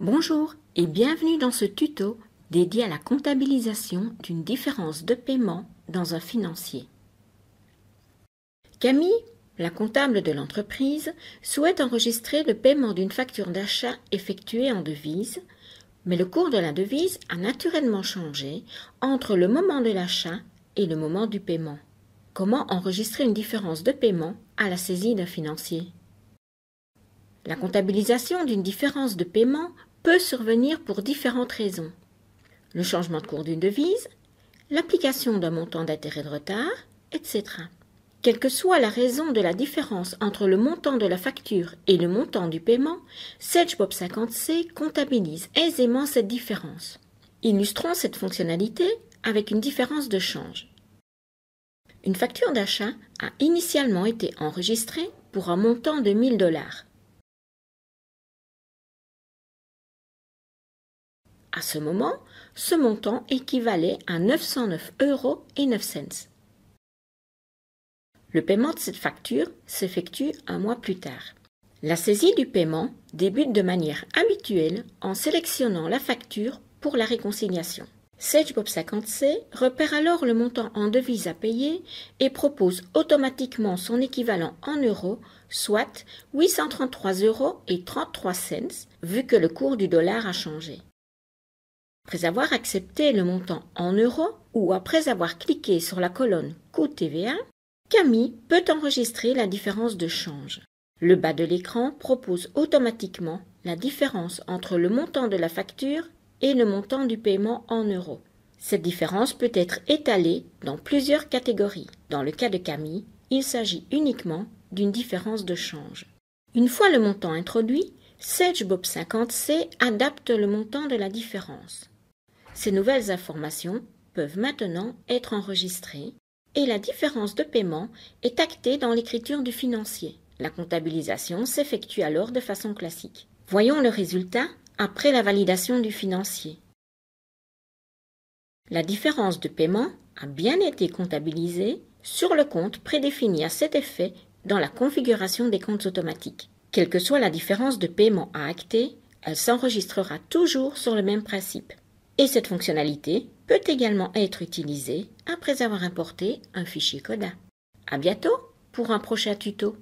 Bonjour et bienvenue dans ce tuto dédié à la comptabilisation d'une différence de paiement dans un financier. Camille, la comptable de l'entreprise, souhaite enregistrer le paiement d'une facture d'achat effectuée en devise, mais le cours de la devise a naturellement changé entre le moment de l'achat et le moment du paiement. Comment enregistrer une différence de paiement à la saisie d'un financier? La comptabilisation d'une différence de paiement peut survenir pour différentes raisons. Le changement de cours d'une devise, l'application d'un montant d'intérêt de retard, etc. Quelle que soit la raison de la différence entre le montant de la facture et le montant du paiement, SageBob 50C comptabilise aisément cette différence. Illustrons cette fonctionnalité avec une différence de change. Une facture d'achat a initialement été enregistrée pour un montant de 1 000 $. À ce moment, ce montant équivalait à 909,09 €. Le paiement de cette facture s'effectue un mois plus tard. La saisie du paiement débute de manière habituelle en sélectionnant la facture pour la réconciliation. SageBob 50C repère alors le montant en devise à payer et propose automatiquement son équivalent en euros, soit 833,33 € vu que le cours du dollar a changé. Après avoir accepté le montant en euros ou après avoir cliqué sur la colonne Coût TVA, Camille peut enregistrer la différence de change. Le bas de l'écran propose automatiquement la différence entre le montant de la facture et le montant du paiement en euros. Cette différence peut être étalée dans plusieurs catégories. Dans le cas de Camille, il s'agit uniquement d'une différence de change. Une fois le montant introduit, SageBob 50C adapte le montant de la différence. Ces nouvelles informations peuvent maintenant être enregistrées et la différence de paiement est actée dans l'écriture du financier. La comptabilisation s'effectue alors de façon classique. Voyons le résultat après la validation du financier. La différence de paiement a bien été comptabilisée sur le compte prédéfini à cet effet dans la configuration des comptes automatiques. Quelle que soit la différence de paiement à acter, elle s'enregistrera toujours sur le même principe. Et cette fonctionnalité peut également être utilisée après avoir importé un fichier CODA. À bientôt pour un prochain tuto.